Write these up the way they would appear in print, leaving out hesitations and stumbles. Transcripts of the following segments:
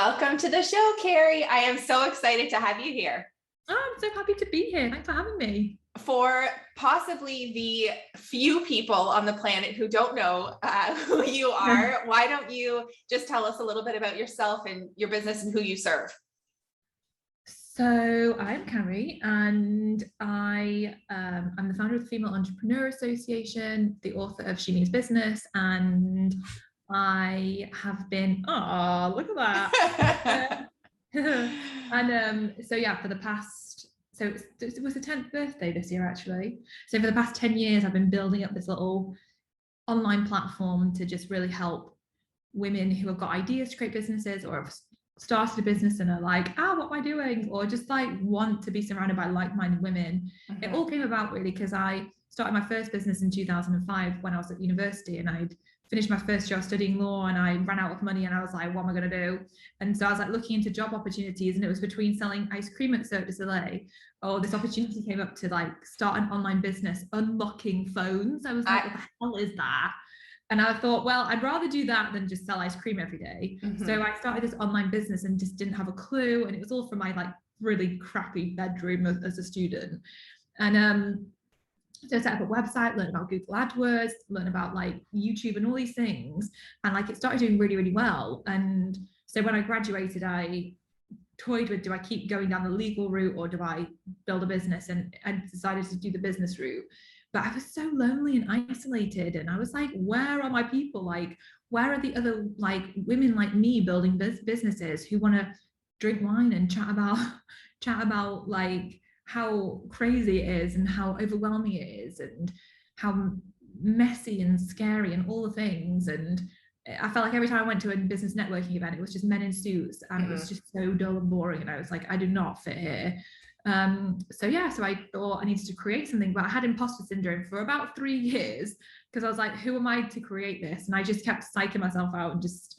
Welcome to the show, Carrie. I am so excited to have you here. Oh, I'm so happy to be here. Thanks for having me. For possibly the few people on the planet who don't know who you are, why don't you just tell us a little bit about yourself and your business and who you serve? So I'm Carrie, and I'm the founder of the Female Entrepreneur Association, the author of She Means Business, and I have been, look at that. So yeah, for the past, it was the 10th birthday this year, actually. So for the past 10 years, I've been building up this little online platform to just really help women who have got ideas to create businesses or have started a business and are like, what am I doing? Or just like want to be surrounded by like-minded women. Mm-hmm. It all came about really because I started my first business in 2005 when I was at university, and I'd finished my first year studying law, and I ran out of money, and I was like, what am I going to do? And so I was like looking into job opportunities, and it was between selling ice cream at Cirque du Soleil, or this opportunity came up to like start an online business unlocking phones. I was like, what the hell is that? And I thought, well, I'd rather do that than just sell ice cream every day. Mm-hmm. So I started this online business and just didn't have a clue. And it was all from my like really crappy bedroom as a student. And so I set up a website, learned about Google AdWords, learned about like YouTube and all these things. And like it started doing really, really well. And so when I graduated, I toyed with, do I keep going down the legal route or do I build a business? And I decided to do the business route. But I was so lonely and isolated, and I was like, where are my people? Like, where are the other like women like me building businesses who want to drink wine and chat about like how crazy it is and how overwhelming it is and how messy and scary and all the things. And I felt like every time I went to a business networking event, it was just men in suits, and it was just so dull and boring. And I was like, I do not fit here. So I thought I needed to create something, but I had imposter syndrome for about 3 years because I was like, who am I to create this? And I just kept psyching myself out and just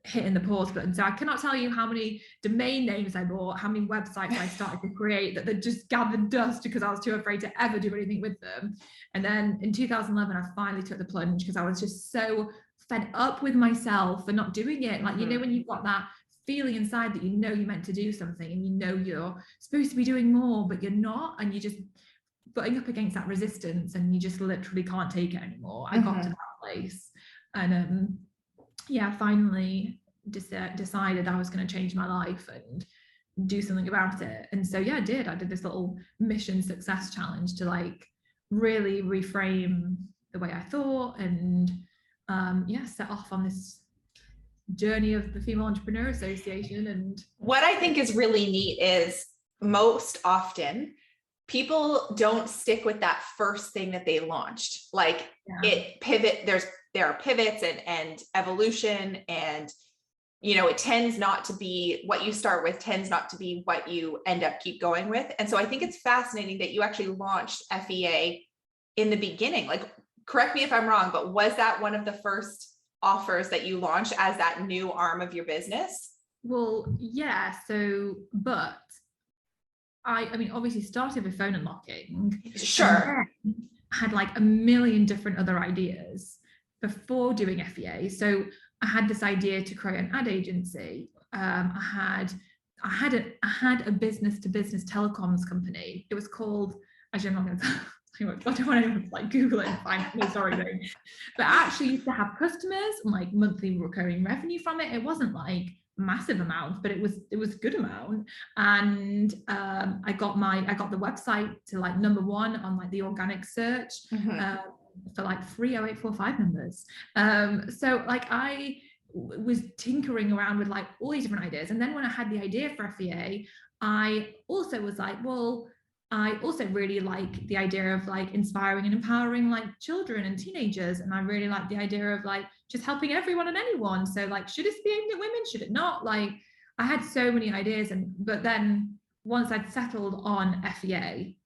hitting the pause button. So I cannot tell you how many domain names I bought, how many websites I started to create that just gathered dust because I was too afraid to ever do anything with them. And then in 2011 I finally took the plunge because I was just so fed up with myself for not doing it. Like, you know, when you've got that feeling inside that you know you're meant to do something and you know you're supposed to be doing more, but you're not, and you're just butting up against that resistance and you just literally can't take it anymore. I got to that place, and finally decided I was going to change my life and do something about it. And so I did this little mission success challenge to like really reframe the way I thought and set off on this journey of the Female Entrepreneur Association. And what I think is really neat is most often people don't stick with that first thing that they launched. Like there are pivots and evolution, and it tends not to be what you start with, tends not to be what you end up keep going with. And so I think it's fascinating that you actually launched FEA in the beginning. Like, correct me if I'm wrong, but was that one of the first offers that you launched as that new arm of your business? Well, yeah. So, but I mean, obviously started with phone unlocking. Sure. Had like a million different other ideas before doing FEA. So I had this idea to create an ad agency. I had a business to business telecoms company. It was called, actually, I'm not going to I don't want anyone to like Google it and find no sorry thing. But I actually used to have customers and like monthly recurring revenue from it. It wasn't like massive amounts, but it was a good amount. And I got the website to like number 1 on like the organic search for like 30845 numbers. So like I was tinkering around with like all these different ideas. And then when I had the idea for FEA, I also was like, well, I also really like the idea of like inspiring and empowering like children and teenagers. And I really like the idea of like just helping everyone and anyone. So like, should it be aimed at women? Should it not? Like, I had so many ideas. But then once I'd settled on FEA,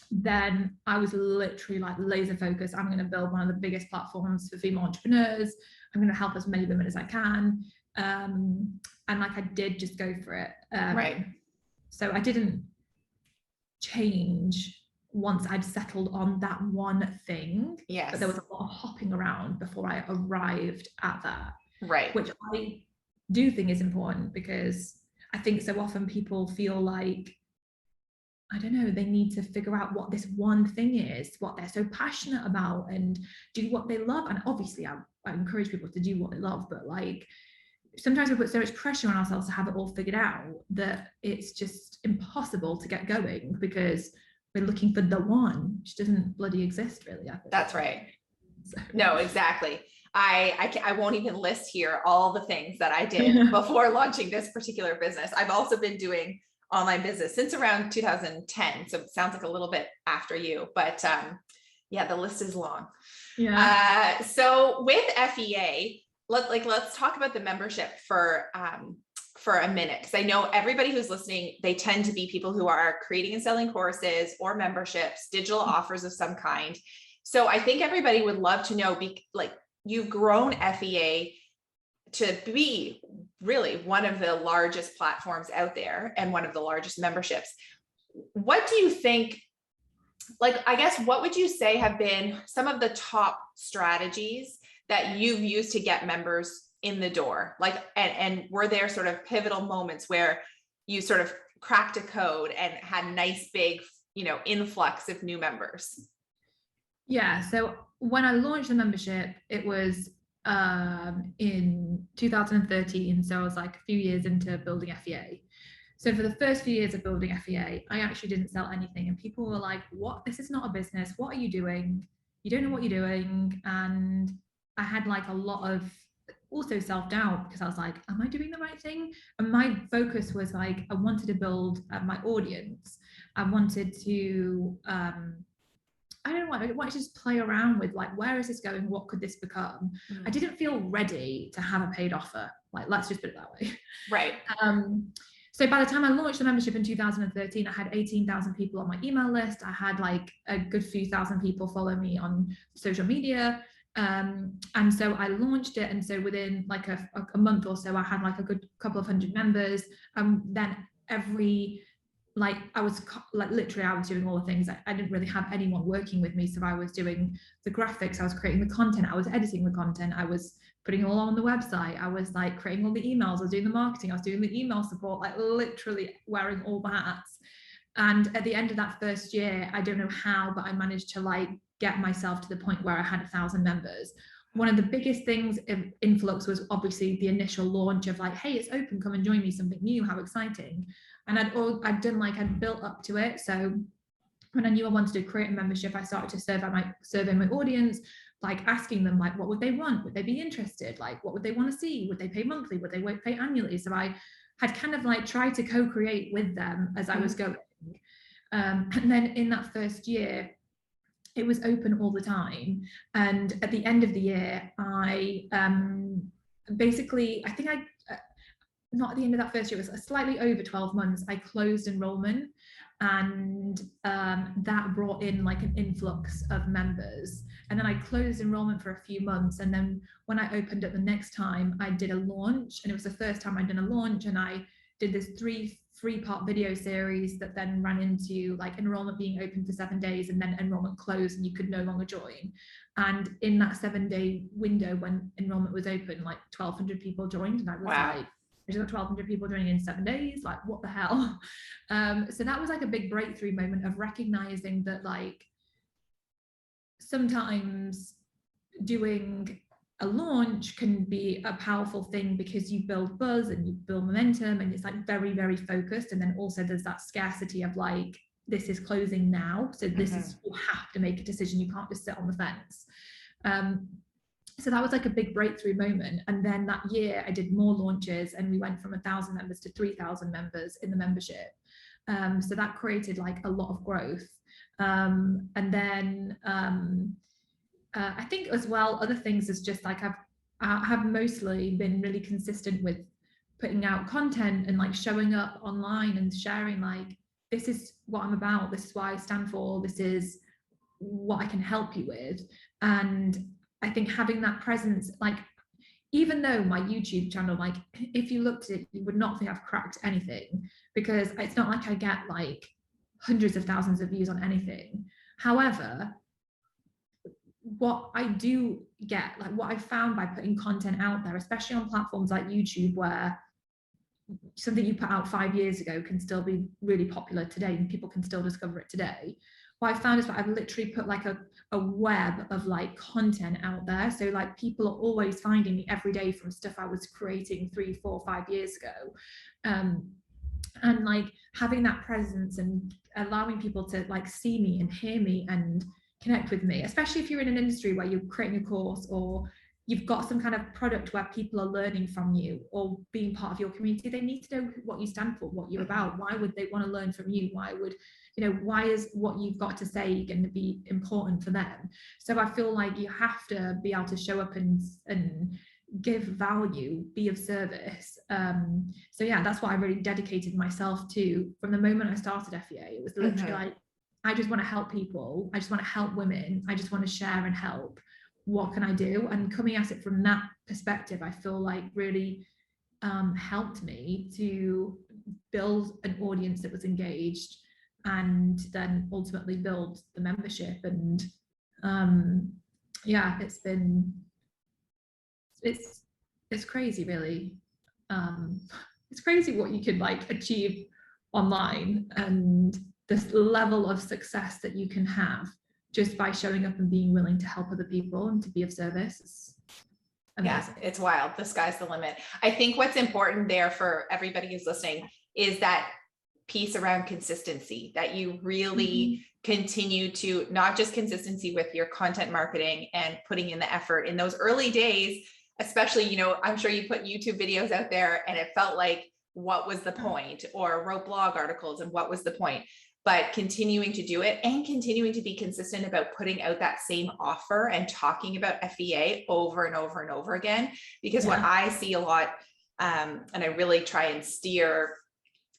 then I was literally like laser focused. I'm going to build one of the biggest platforms for female entrepreneurs. I'm going to help as many women as I can. And like, I did just go for it. Right. So I didn't change once I'd settled on that one thing. Yes. But there was a lot of hopping around before I arrived at that. Right. Which do think is important, because I think so often people feel like, I don't know, they need to figure out what this one thing is, what they're so passionate about, and do what they love. And obviously I encourage people to do what they love, but like sometimes we put so much pressure on ourselves to have it all figured out that it's just impossible to get going, because we're looking for the one, which doesn't bloody exist really. That's right. So. No, exactly. I won't even list here all the things that I did before launching this particular business. I've also been doing online business since around 2010. So it sounds like a little bit after you, but yeah, the list is long. Yeah. So with FEA, let's talk about the membership for a minute, because I know everybody who's listening, they tend to be people who are creating and selling courses or memberships, digital offers of some kind. So I think everybody would love to know, you've grown FEA to be really one of the largest platforms out there and one of the largest memberships. What do you think, I guess, what would you say have been some of the top strategies that you've used to get members in the door? And were there sort of pivotal moments where you sort of cracked a code and had a nice big, influx of new members? Yeah. So when I launched the membership, it was in 2013. So I was like a few years into building FEA. So for the first few years of building FEA, I actually didn't sell anything. And people were like, what? This is not a business. What are you doing? You don't know what you're doing. And I had like a lot of also self-doubt, because I was like, am I doing the right thing? And my focus was like, I wanted to build my audience. I wanted to I don't know, I wanted to just play around with like, where is this going? What could this become? I didn't feel ready to have a paid offer. Like, let's just put it that way. Right. So by the time I launched the membership in 2013, I had 18,000 people on my email list. I had like a good few thousand people follow me on social media. And so I launched it. And so within like a month or so, I had like a good couple of hundred members. Then I was doing all the things. I didn't really have anyone working with me. So I was doing the graphics, I was creating the content, I was editing the content, I was putting it all on the website, I was like creating all the emails, I was doing the marketing, I was doing the email support, like literally wearing all the hats. And at the end of that first year, I don't know how, but I managed to like get myself to the point where I had 1,000 members. One of the biggest things of influx was obviously the initial launch of like, hey, it's open, come and join me, something new, how exciting. And I'd built up to it. So when I knew I wanted to create a membership, I started to survey my audience, like asking them like, what would they want? Would they be interested? Like, what would they want to see? Would they pay monthly? Would they pay annually? So I had kind of like tried to co-create with them as I was going. And then in that first year, it was open all the time. And at the end of the year, I not at the end of that first year, it was slightly over 12 months, I closed enrollment, and that brought in like an influx of members. And then I closed enrollment for a few months. And then when I opened up the next time, I did a launch, and it was the first time I'd done a launch. And I did this 3-part video series that then ran into like enrollment being open for 7 days, and then enrollment closed and you could no longer join. And in that 7-day window when enrollment was open, like 1,200 people joined, and I was like, I just got 1,200 people joining in 7 days, like what the hell? So that was like a big breakthrough moment of recognizing that like sometimes doing a launch can be a powerful thing, because you build buzz and you build momentum, and it's like very, very focused. And then also there's that scarcity of like, this is closing now, so this is, you have to make a decision, you can't just sit on the fence. So that was like a big breakthrough moment. And then that year I did more launches, and we went from 1,000 members to 3,000 members in the membership. So that created like a lot of growth. And then I think as well, other things is just like I have mostly been really consistent with putting out content and like showing up online and sharing like, this is what I'm about, this is what I stand for, this is what I can help you with. And I think having that presence, like, even though my YouTube channel, like if you looked at it, you would not think I've cracked anything, because it's not like I get like hundreds of thousands of views on anything. However, what I do get, like what I found by putting content out there, especially on platforms like YouTube, where something you put out 5 years ago can still be really popular today and people can still discover it today. What I found is that I've literally put like a web of like content out there. So like people are always finding me every day from stuff I was creating 3, 4, 5 years ago. And like having that presence and allowing people to like see me and hear me and connect with me, especially if you're in an industry where you're creating a course or you've got some kind of product where people are learning from you or being part of your community. They need to know what you stand for, what you're about. Why would they want to learn from you? Why would, you know, why is what you've got to say going to be important for them? So I feel like you have to be able to show up and give value, be of service. So yeah, that's what I really dedicated myself to from the moment I started FEA. It was literally like, I just want to help people. I just want to help women. I just want to share and help. What can I do? And coming at it from that perspective, I feel like really helped me to build an audience that was engaged and then ultimately build the membership. And yeah, it's crazy, really. It's crazy what you can like achieve online and this level of success that you can have just by showing up and being willing to help other people and to be of service. It's amazing. Yeah, it's wild. The sky's the limit. I think what's important there for everybody who's listening is that piece around consistency, that you really continue to, not just consistency with your content marketing and putting in the effort in those early days, especially, you know, I'm sure you put YouTube videos out there and it felt like, what was the point? Or wrote blog articles and what was the point? But continuing to do it and continuing to be consistent about putting out that same offer and talking about FEA over and over and over again. Because what I see a lot, and I really try and steer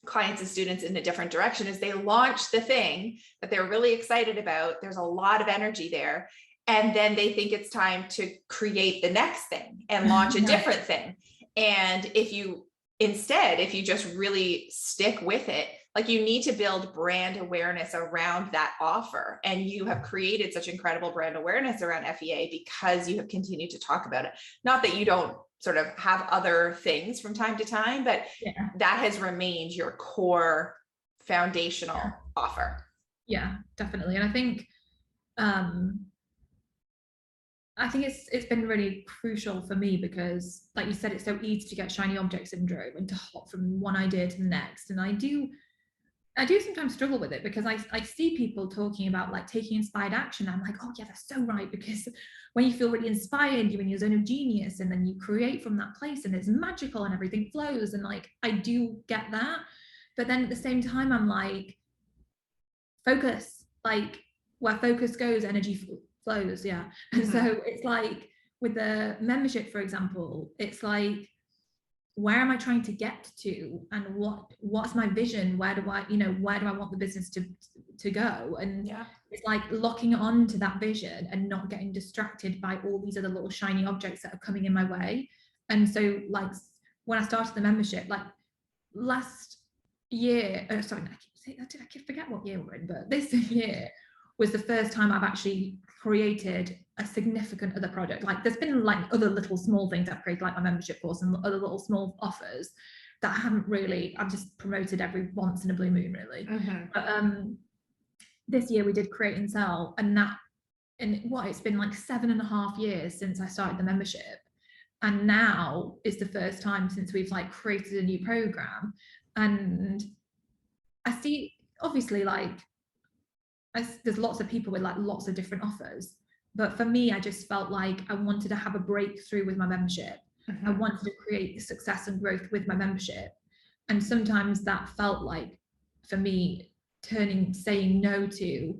clients and students in a different direction, is they launch the thing that they're really excited about. There's a lot of energy there. And then they think it's time to create the next thing and launch a different thing. And if you just really stick with it, like you need to build brand awareness around that offer. And you have created such incredible brand awareness around FEA because you have continued to talk about it. Not that you don't sort of have other things from time to time, but that has remained your core foundational offer. Yeah, definitely. And I think it's been really crucial for me because, like you said, it's so easy to get shiny object syndrome and to hop from one idea to the next. And I do sometimes struggle with it because I see people talking about like taking inspired action. I'm like, oh yeah, that's so right. Because when you feel really inspired, you're in your zone of genius and then you create from that place and it's magical and everything flows. And like, I do get that. But then at the same time, I'm like, focus, like where focus goes, energy flows. Yeah. And so it's like with the membership, for example, it's like, where am I trying to get to, and what's my vision? Where do I want the business to go? And it's like locking on to that vision and not getting distracted by all these other little shiny objects that are coming in my way. And so like when I started the membership, like last year, I forget what year we're in, but this year was the first time I've actually created a significant other product. Like there's been like other little small things I've created, like my membership course and other little small offers that I've just promoted every once in a blue moon, really. But this year we did create and sell, and it's been like 7.5 years since I started the membership. And now is the first time since we've like created a new program. And I see, obviously, like there's lots of people with like lots of different offers, but for me, I just felt like I wanted to have a breakthrough with my membership. I wanted to create success and growth with my membership. And sometimes that felt like, for me, saying no to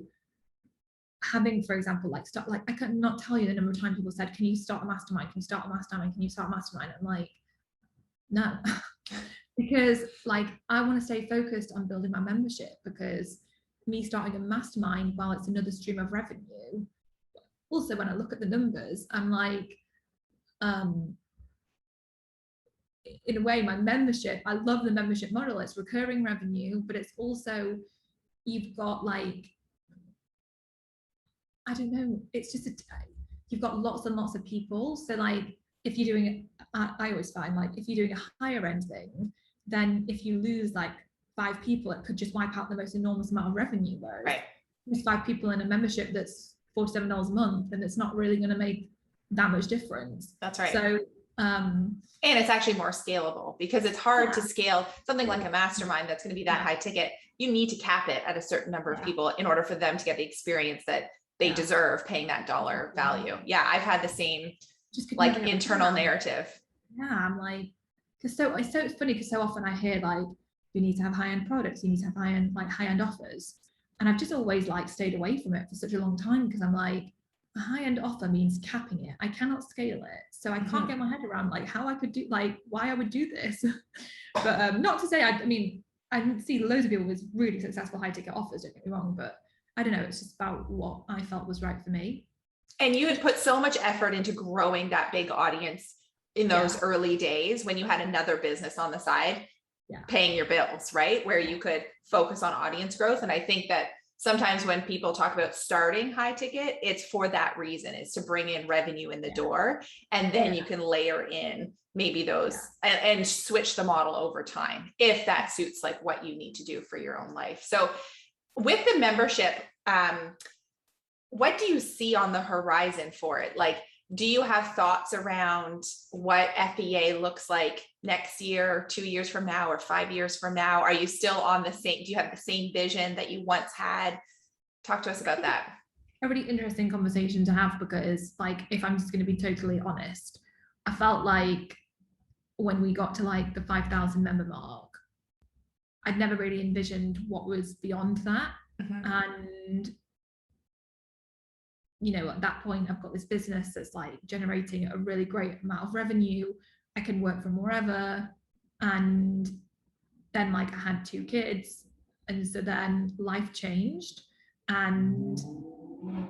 having, for example, like start, like I cannot tell you the number of times people said, can you start a mastermind? Can you start a mastermind? Can you start a mastermind? I'm like, no, because like I want to stay focused on building my membership, because me starting a mastermind, while it's another stream of revenue, also when I look at the numbers, I'm like, in a way, my membership, I love the membership model. It's recurring revenue, but it's also, you've got like, I don't know, it's just you've got lots and lots of people. So like if you're doing, I always find like if you're doing a higher end thing, then if you lose like 5 people, it could just wipe out the most enormous amount of revenue. Whereas Right. there's 5 people in a membership that's $47 a month, and it's not really going to make that much difference. That's right. So and it's actually more scalable, because it's hard to scale something like a mastermind that's going to be that high ticket. You need to cap it at a certain number of people in order for them to get the experience that they deserve, paying that dollar value. Yeah, I've had the same like internal narrative. Yeah, I'm like, because it's funny because so often I hear like you need to have high-end products, you need to have high-end offers, and I've just always like stayed away from it for such a long time, because I'm like, a high-end offer means capping it. I cannot scale it, so I can't get my head around like how I could do, like why I would do this. But not to say I mean I see loads of people with really successful high-ticket offers, don't get me wrong, but I don't know, it's just about what I felt was right for me. And you had put so much effort into growing that big audience in those early days when you had another business on the side, paying your bills, right? Where you could focus on audience growth. And I think that sometimes when people talk about starting high ticket, it's for that reason, is to bring in revenue in the door. And then you can layer in maybe those and switch the model over time, if that suits like what you need to do for your own life. So with the membership, what do you see on the horizon for it? Like, do you have thoughts around what FEA looks like next year, or 2 years from now, or 5 years from now? Are you still on the same, do you have the same vision that you once had? Talk to us about that. A really interesting conversation to have, because like, if I'm just going to be totally honest, I felt like when we got to like the 5,000 member mark, I'd never really envisioned what was beyond that. And you know, at that point, I've got this business that's like generating a really great amount of revenue. I can work from wherever. And then like I had 2 kids. And so then life changed, and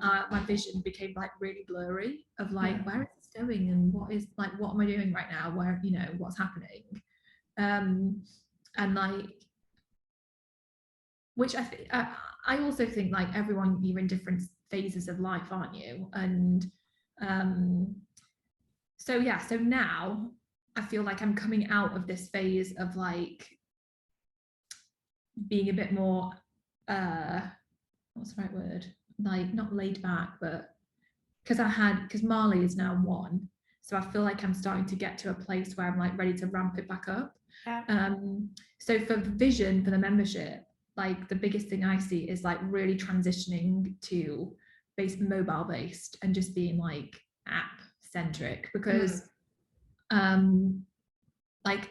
my vision became like really blurry of like, where is this going? And what am I doing right now? Where, you know, what's happening? And like, which I also think like everyone, you're in different phases of life, aren't you? And so now I feel like I'm coming out of this phase of like being a bit more what's the right word, like not laid back, but because Marley is now 1, so I feel like I'm starting to get to a place where I'm like ready to ramp it back up. So for vision for the membership, like the biggest thing I see is like really transitioning to mobile based and just being like app centric, because like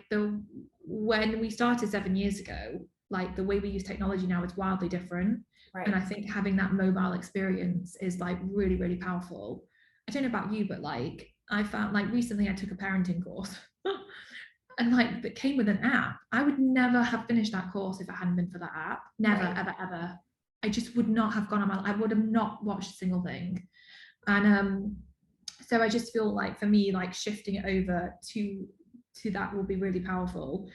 when we started 7 years ago, like the way we use technology now is wildly different. And I think having that mobile experience is like really, really powerful. I don't know about you, but like I found like recently I took a parenting course and like it came with an app. I would never have finished that course if it hadn't been for that app. Never, ever. I just would not have gone on I would have not watched a single thing. And so I just feel like for me, like shifting it over to that will be really powerful.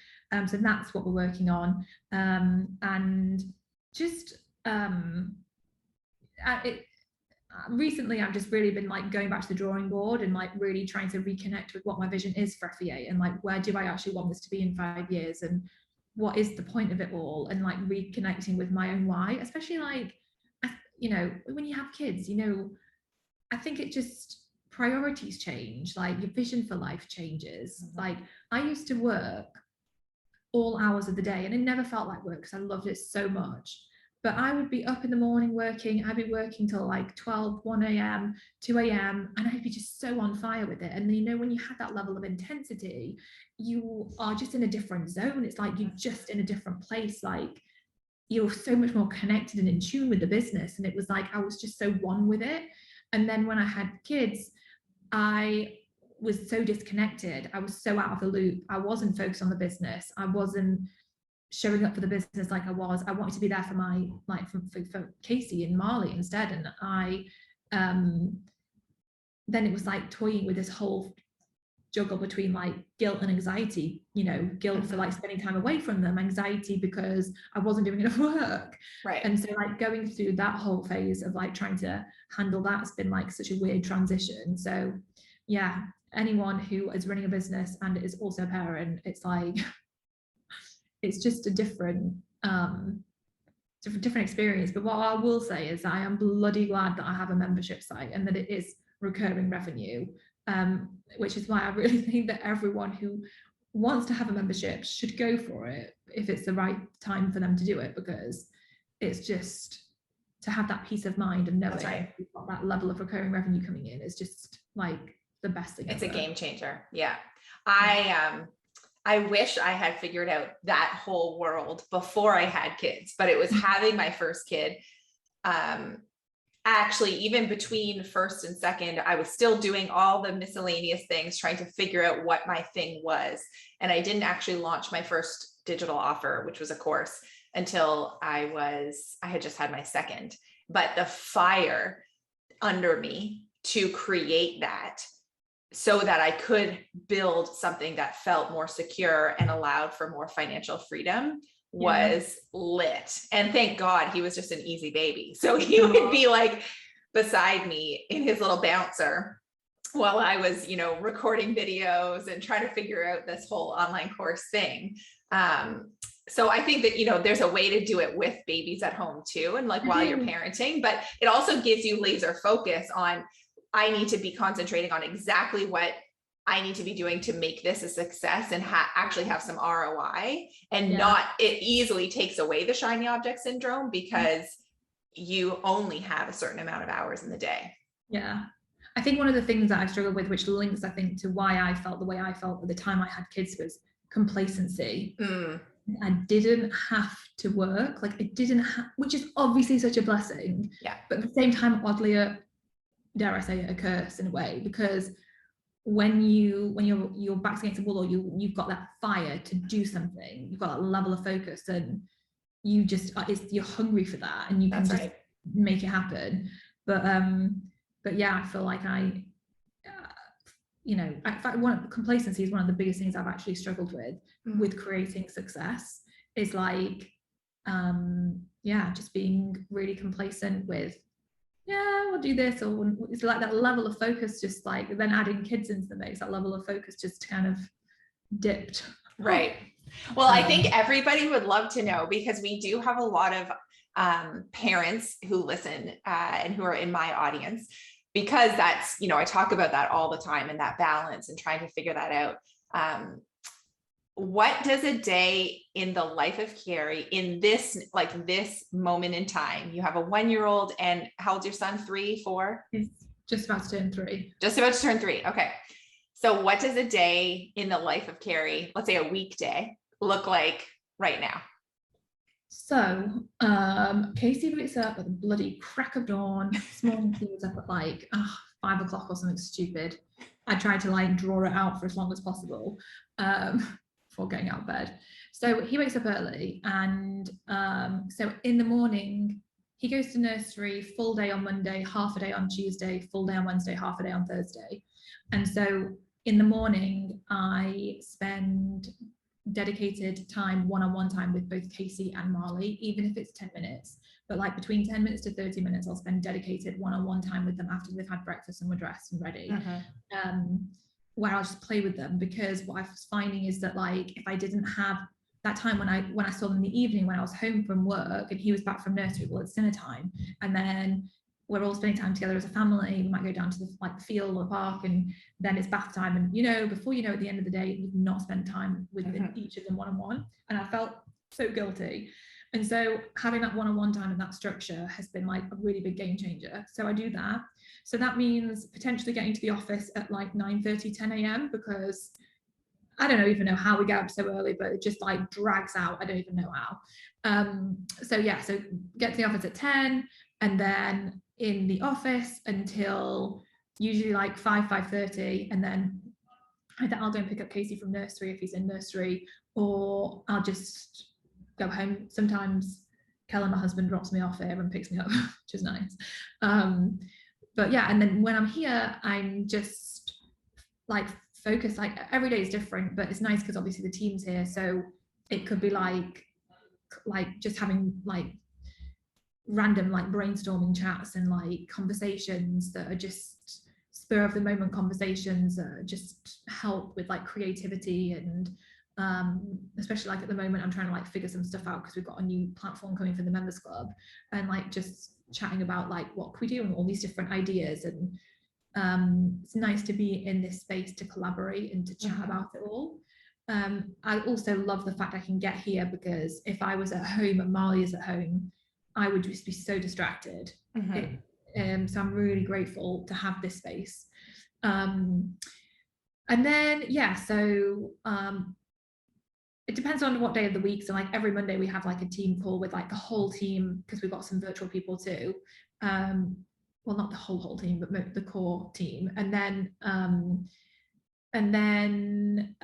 So that's what we're working on. And just recently I've just really been like going back to the drawing board and like really trying to reconnect with what my vision is for FEA, and like where do I actually want this to be in 5 years, and what is the point of it all, and like reconnecting with my own why, especially like, you know, when you have kids, you know, I think it just priorities change, like your vision for life changes. Like I used to work all hours of the day and it never felt like work because I loved it so much. But I would be up in the morning working, I'd be working till like 12, 1 a.m., 2 a.m., and I'd be just so on fire with it. And you know, when you have that level of intensity, you are just in a different zone. It's like you're just in a different place. Like you're so much more connected and in tune with the business. And it was like, I was just so one with it. And then when I had kids, I was so disconnected. I was so out of the loop. I wasn't focused on the business. I wasn't showing up for the business like I was. I wanted to be there for my, like for Casey and Marley instead. And I then it was like toying with this whole juggle between like guilt and anxiety, you know, guilt for like spending time away from them, anxiety because I wasn't doing enough work. Right. And so like going through that whole phase of like trying to handle that's been like such a weird transition. So yeah, anyone who is running a business and is also a parent, it's like it's just a different experience. But what I will say is that I am bloody glad that I have a membership site and that it is recurring revenue, which is why I really think that everyone who wants to have a membership should go for it if it's the right time for them to do it, because it's just to have that peace of mind and knowing you've got that level of recurring revenue coming in is just like the best thing it's ever. A game changer. Yeah. I wish I had figured out that whole world before I had kids, but it was having my first kid. Actually, even between first and second, I was still doing all the miscellaneous things, trying to figure out what my thing was. And I didn't actually launch my first digital offer, which was a course, until I had just had my second. But the fire under me to create that so that I could build something that felt more secure and allowed for more financial freedom was lit. And thank God he was just an easy baby. So he would be like beside me in his little bouncer while I was, you know, recording videos and trying to figure out this whole online course thing. So I think that, you know, there's a way to do it with babies at home too, and like while you're parenting, but it also gives you laser focus on, I need to be concentrating on exactly what I need to be doing to make this a success and actually have some ROI, and not, it easily takes away the shiny object syndrome because you only have a certain amount of hours in the day. Yeah. I think one of the things that I struggled with, which links, I think, to why I felt the way I felt at the time I had kids, was complacency. I didn't have to work. Like I didn't have, which is obviously such a blessing. Yeah. But at the same time, oddly, dare I say, a curse in a way, because when your back's against the wall, or you've got that fire to do something, you've got that level of focus, and you just you're hungry for that, and you can just make it happen. But yeah, I feel like you know, in fact, complacency is one of the biggest things I've actually struggled with creating success, is like just being really complacent with, we'll do this, or it's like that level of focus, just like then adding kids into the mix, that level of focus just kind of dipped. Right. Well, I think everybody would love to know, because we do have a lot of parents who listen and who are in my audience, because that's, you know, I talk about that all the time, and that balance and trying to figure that out. What does a day in the life of Carrie in this moment in time? You have a 1-year-old, and how old's your son? 3, 4? He's just about to turn 3. Just about to turn 3. Okay. So what does a day in the life of Carrie, let's say a weekday, look like right now? So Casey wakes up at the bloody crack of dawn. This morning he was up at like 5 o'clock or something stupid. I tried to like draw it out for as long as possible before getting out of bed. So he wakes up early, and so in the morning he goes to nursery full day on Monday, half a day on Tuesday, full day on Wednesday, half a day on Thursday. And so in the morning I spend dedicated time, one-on-one time with both Casey and Marley, even if it's 10 minutes, but like between 10 minutes to 30 minutes I'll spend dedicated one-on-one time with them after they've had breakfast and we're dressed and ready, where I'll just play with them. Because what I was finding is that, like, if I didn't have that time when I saw them in the evening when I was home from work and he was back from nursery, well, it's dinner time, and then we're all spending time together as a family. We might go down to the field or the park, and then it's bath time. And, you know, before you know, at the end of the day, we've not spent time with each of them one-on-one. And I felt so guilty. And so having that one-on-one time and that structure has been like a really big game changer. So I do that. So that means potentially getting to the office at like 9:30, 10 a.m. because I don't even know how we get up so early, but it just like drags out. I don't even know how. So get to the office at 10, and then in the office until usually like 5:30, and then either I'll go and pick up Casey from nursery if he's in nursery, or I'll just go home. Sometimes Kellen, my husband, drops me off here and picks me up, which is nice. But yeah, and then when I'm here, I'm just like focus, like every day is different, but it's nice because obviously the team's here. So it could be like just having like random like brainstorming chats and like conversations that are just spur of the moment conversations that just help with like creativity. And especially like at the moment I'm trying to like figure some stuff out because we've got a new platform coming for the members club, and like just chatting about like what can we do and all these different ideas. And it's nice to be in this space to collaborate and to chat about it all. I also love the fact I can get here, because if I was at home and Marley is at home, I would just be so distracted. So I'm really grateful to have this space. And then, yeah, so it depends on what day of the week. So like every Monday we have like a team call with like the whole team, because we've got some virtual people too. Well, not the whole team, but the core team. And then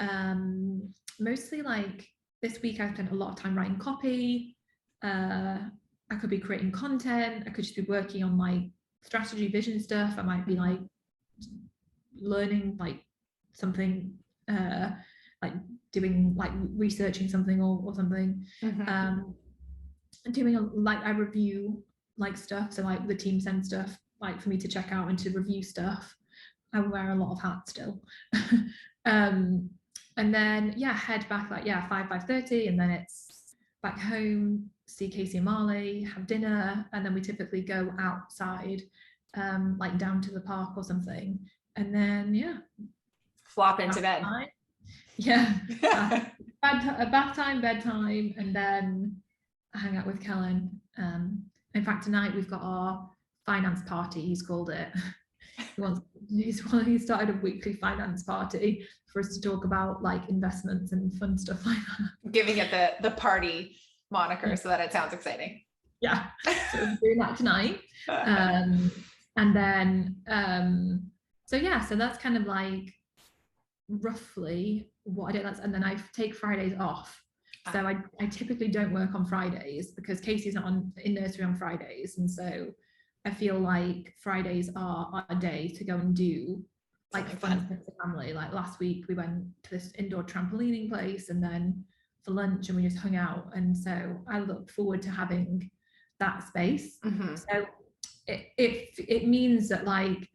mostly like this week I spent a lot of time writing copy. I could be creating content. I could just be working on like strategy, vision stuff. I might be like learning like something, like doing like researching something or something. Doing like I review like stuff. So like the team sends stuff like for me to check out and to review stuff. I wear a lot of hats still. And then head back like 5:30, and then it's back home, see Casey and Marley, have dinner, and then we typically go outside, like down to the park or something, and then flop into bed. Bath time, bedtime, and then I hang out with Kellen. In fact, tonight we've got our finance party, he's called it. He started a weekly finance party for us to talk about like investments and fun stuff like that. Giving it the party moniker so that it sounds exciting. So we're doing that tonight. And then so that's kind of like roughly what I do. And then I take Fridays off. So I typically don't work on Fridays because Casey's not in nursery on Fridays, and so I feel like Fridays are a day to go and do like fun with the family. Like last week we went to this indoor trampolining place, and then for lunch, and we just hung out. And so I look forward to having that space. So it means that like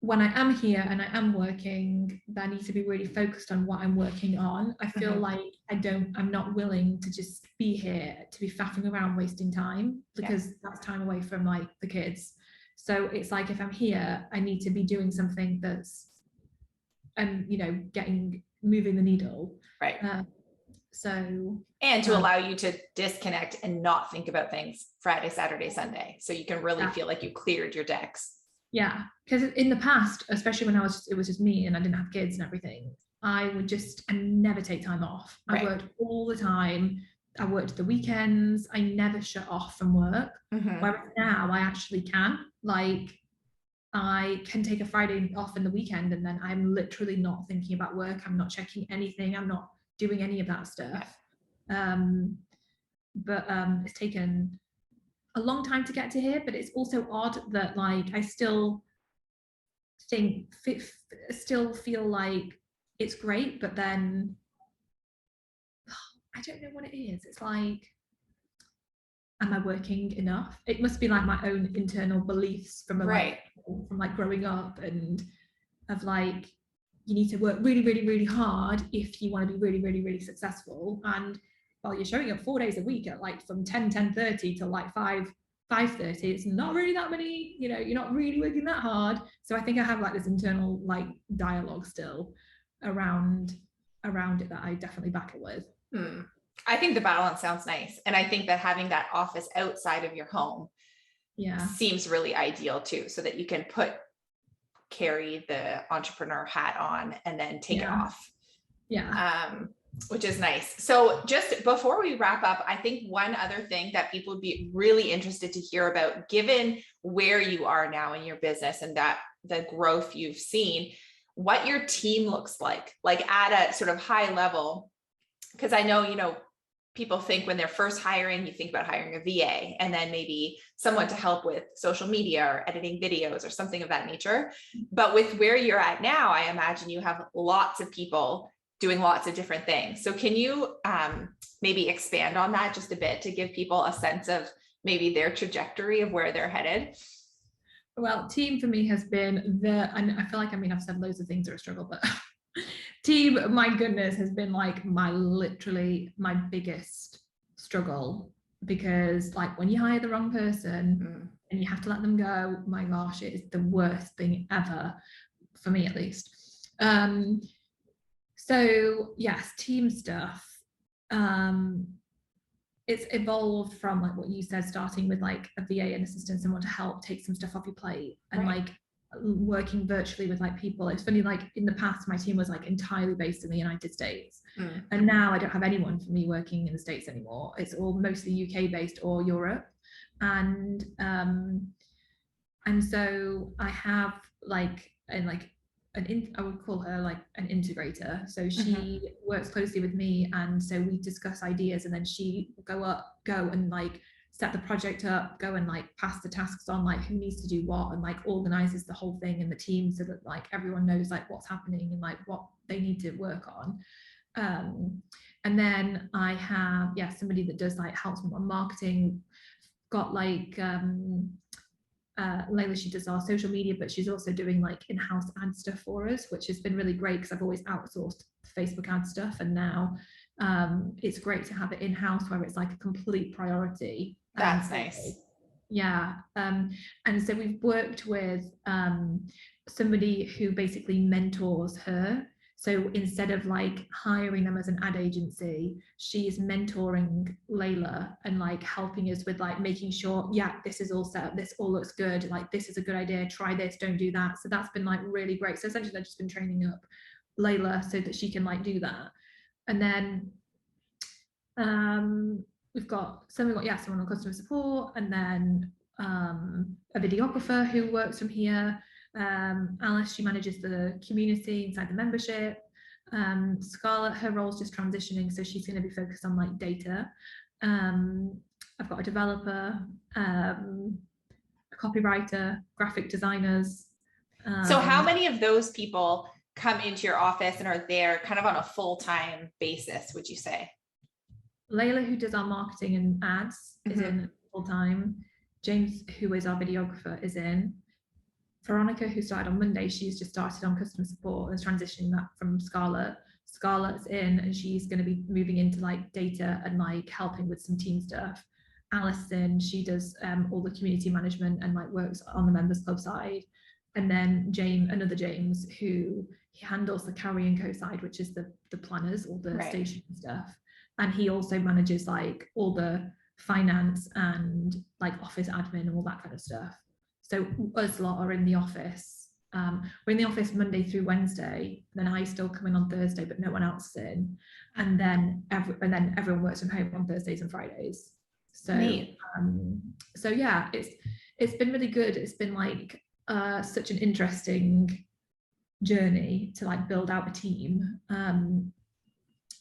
when I am here and I am working, I need to be really focused on what I'm working on. I feel like I'm not willing to just be here to be faffing around wasting time, because that's time away from like the kids. So it's like if I'm here, I need to be doing something that's moving the needle. Right. And to allow you to disconnect and not think about things Friday, Saturday, Sunday. So you can really feel like you cleared your decks. Yeah, because in the past, especially when it was just me and I didn't have kids and everything, I never take time off. I worked all the time. I worked the weekends. I never shut off from work. Whereas now I actually can. Like I can take a Friday off in the weekend, and then I'm literally not thinking about work. I'm not checking anything. I'm not doing any of that stuff. But it's taken a long time to get to here, but it's also odd that like I still feel like it's great, but then I don't know what it is. It's like, am I working enough? It must be like my own internal beliefs from like growing up, and of like you need to work really, really, really hard if you want to be really, really, really successful. And while you're showing up 4 days a week at like from 10:30 till like 5:30, it's not really that many, you're not really working that hard. So I think I have like this internal like dialogue still around it that I definitely battle with. I think the balance sounds nice. And I think that having that office outside of your home seems really ideal too, so that you can carry the entrepreneur hat on and then take it off. Which is nice. So just before we wrap up, I think one other thing that people would be really interested to hear about, given where you are now in your business and that the growth you've seen, what your team looks like at a sort of high level. Because I know, people think when they're first hiring, you think about hiring a VA and then maybe someone to help with social media or editing videos or something of that nature. But with where you're at now, I imagine you have lots of people doing lots of different things. So can you maybe expand on that just a bit to give people a sense of maybe their trajectory of where they're headed? Well, team for me has been and I feel like, I mean, I've said loads of things are a struggle, but team, my goodness, has been like literally my biggest struggle, because like when you hire the wrong person and you have to let them go, my gosh, it is the worst thing ever, for me at least. So yes, team stuff. It's evolved from like what you said, starting with like a VA and assistant, someone to help take some stuff off your plate, and Right. like working virtually with like people. It's funny, like in the past my team was like entirely based in the United States, and now I don't have anyone for me working in the States anymore. It's all mostly UK based or Europe, and so I have like I would call her like an integrator. So she works closely with me, and so we discuss ideas, and then she go and like set the project up, go and like pass the tasks on, like who needs to do what, and like organizes the whole thing in the team so that like everyone knows like what's happening and like what they need to work on. And then I have somebody that does like helps me on marketing. Got like Layla, she does our social media, but she's also doing like in-house ad stuff for us, which has been really great because I've always outsourced Facebook ad stuff, and now it's great to have it in-house where it's like a complete priority. That's nice. Yeah. And so we've worked with somebody who basically mentors her. So instead of like hiring them as an ad agency, she's mentoring Layla and like helping us with like making sure, this is all set up, this all looks good, like this is a good idea, try this, don't do that. So that's been like really great. So essentially I've just been training up Layla so that she can like do that. And then we've got someone on customer support, and then a videographer who works from here. Alice, she manages the community inside the membership. Scarlett, her role's just transitioning, so she's going to be focused on like data. I've got a developer, a copywriter, graphic designers. So how many of those people come into your office and are there kind of on a full-time basis, would you say? Layla, who does our marketing and ads, is in full-time. James, who is our videographer, is in. Veronica, who started on Monday, she's just started on customer support and is transitioning that from Scarlett. Scarlett's in, and she's going to be moving into like data and like helping with some team stuff. Alison, she does all the community management and like works on the members club side. And then another James, who he handles the Carrie and Co side, which is the planners, all the station stuff. And he also manages like all the finance and like office admin and all that kind of stuff. So us lot are in the office. We're in the office Monday through Wednesday. Then I still come in on Thursday, but no one else is in. And then everyone works from home on Thursdays and Fridays. So yeah, it's been really good. It's been like such an interesting journey to like build out a team. And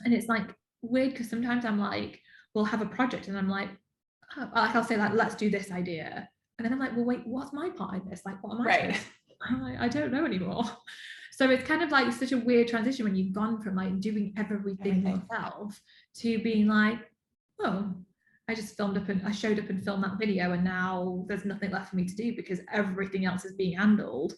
it's like weird because sometimes I'm like, we'll have a project and I'm like I'll say like, let's do this idea. And then I'm like, well, wait, what's my part in this? Like, what am I supposed to do? I'm like, I don't know anymore. So it's kind of like such a weird transition when you've gone from like doing everything yourself to being like, oh, I just I showed up and filmed that video, and now there's nothing left for me to do because everything else is being handled.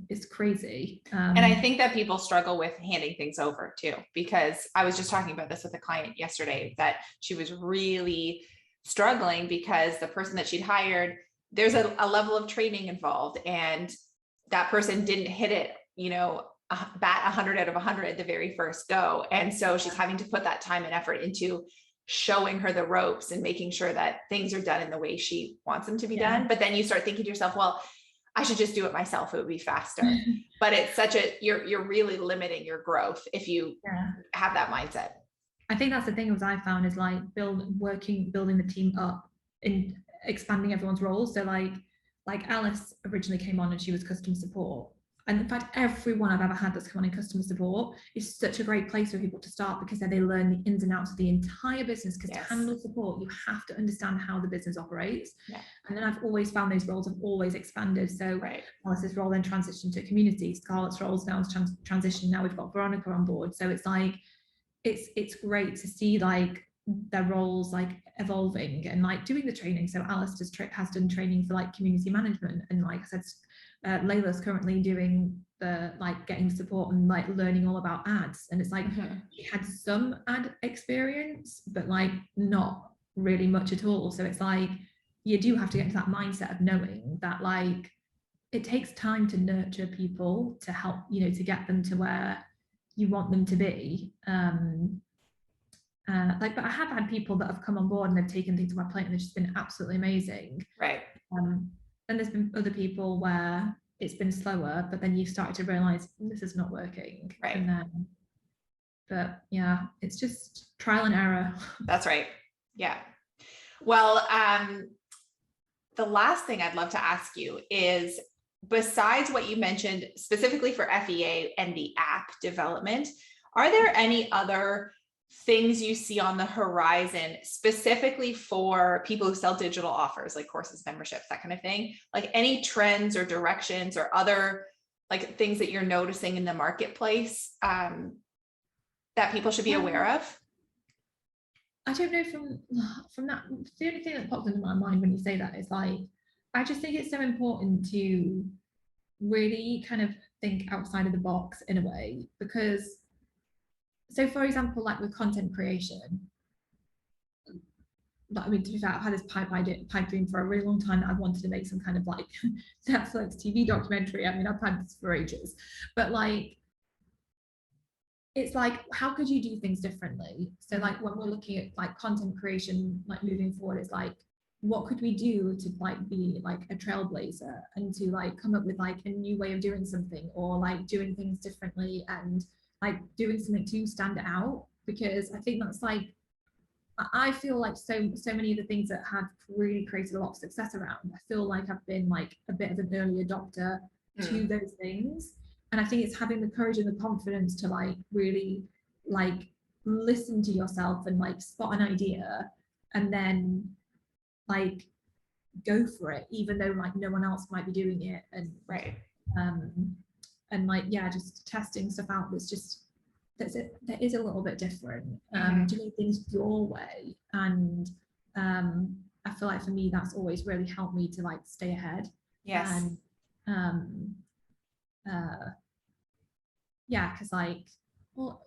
It's crazy. And I think that people struggle with handing things over too, because I was just talking about this with a client yesterday, that she was really struggling because the person that she'd hired, there's a level of training involved, and that person didn't hit it, bat 100 out of 100 the very first go. And so she's having to put that time and effort into showing her the ropes and making sure that things are done in the way she wants them to be done. But then you start thinking to yourself, well, I should just do it myself. It would be faster. But it's you're really limiting your growth if you have that mindset. I think that's the thing I found is like building the team up and expanding everyone's roles. So like Alice originally came on and she was customer support. And in fact, everyone I've ever had that's come on in customer support is such a great place for people to start, because then they learn the ins and outs of the entire business. Because to handle support, you have to understand how the business operates. And then I've always found those roles have always expanded. So Alice's role then transitioned to community. Scarlett's roles now has transitioned. Now we've got Veronica on board. So it's like, it's great to see like their roles like evolving and like doing the training. So Alice has done training for like community management, and like I said, Layla's currently doing the like getting support and like learning all about ads. And it's like she had some ad experience, but like not really much at all. So it's like you do have to get into that mindset of knowing that like it takes time to nurture people to help, you know, to get them to where you want them to be. Like, but I have had people that have come on board and they've taken things to my plate and they've just been absolutely amazing. And there's been other people where it's been slower, but then you started to realize this is not working. And then, but yeah, it's just trial and error. That's right. Yeah. Well, the last thing I'd love to ask you is, besides what you mentioned specifically for FEA and the app development, are there any other things you see on the horizon specifically for people who sell digital offers like courses, memberships, that kind of thing? Like any trends or directions or other like things that you're noticing in the marketplace that people should be aware of? I don't know, from that, the only thing that pops into my mind when you say that is like, I just think it's so important to really kind of think outside of the box in a way, because so for example, like with content creation, I mean, to be fair, I've had this pipe dream for a really long time that I wanted to make some kind of like Netflix TV documentary. I mean, I've had this for ages, but like, it's like, how could you do things differently? So like when we're looking at like content creation, like moving forward, it's like, what could we do to like be like a trailblazer and to like come up with like a new way of doing something, or like doing things differently and like doing something to stand out? Because I think that's like, I feel like so many of the things that have really created a lot of success around, I feel like I've been like a bit of an early adopter to those things. And I think it's having the courage and the confidence to like really like listen to yourself and like spot an idea and then like go for it, even though like no one else might be doing it. And like, yeah, just testing stuff out that's just, that is a little bit different, doing things your way. And I feel like for me that's always really helped me to like stay ahead. And yeah, because like all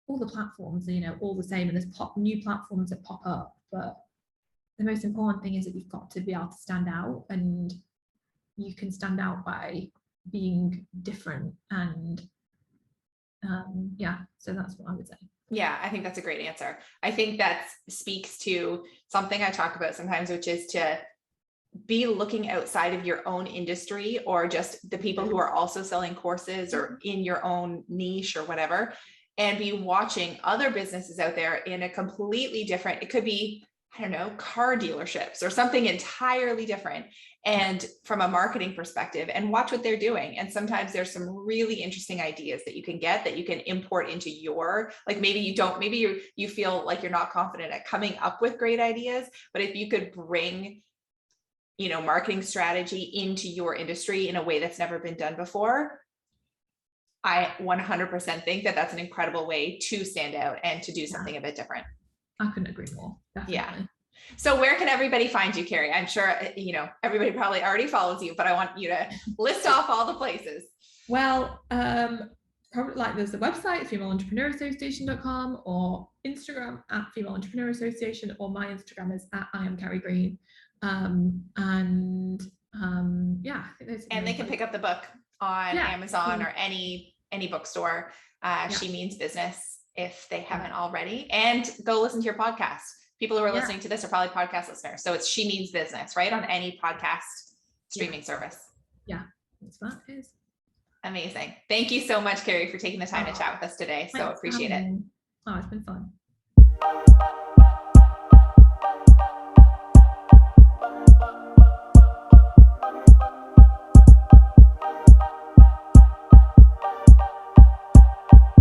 the platforms are, you know, all the same, and there's new platforms that pop up, but the most important thing is that you've got to be able to stand out, and you can stand out by being different. And yeah, so that's what I would say. Yeah, I think that's a great answer. I think that speaks to something I talk about sometimes, which is to be looking outside of your own industry, or just the people who are also selling courses or in your own niche or whatever, and be watching other businesses out there in a completely different, it could be, I don't know, car dealerships or something entirely different, and from a marketing perspective, and watch what they're doing. And sometimes there's some really interesting ideas that you can get that you can import into your, like maybe you feel like you're not confident at coming up with great ideas, but if you could bring, you know, marketing strategy into your industry in a way that's never been done before, I 100% think that that's an incredible way to stand out and to do something a bit different. I couldn't agree more. Definitely. Yeah. So where can everybody find you, Carrie? I'm sure, you know, everybody probably already follows you, but I want you to list off all the places. Well, probably like there's the website, femaleentrepreneurassociation.com, or Instagram at Female Entrepreneur Association, or my Instagram is at I am Carrie Green. Yeah, I think those, and they can pick up the book on Amazon or any bookstore. She Means Business, if they haven't already, and go listen to your podcast. People who are listening to this are probably podcast listeners. So it's She Means Business, right? On any podcast streaming service. Yeah, that's what it is. Amazing. Thank you so much, Carrie, for taking the time to chat with us today. So appreciate it. Oh, it's been fun.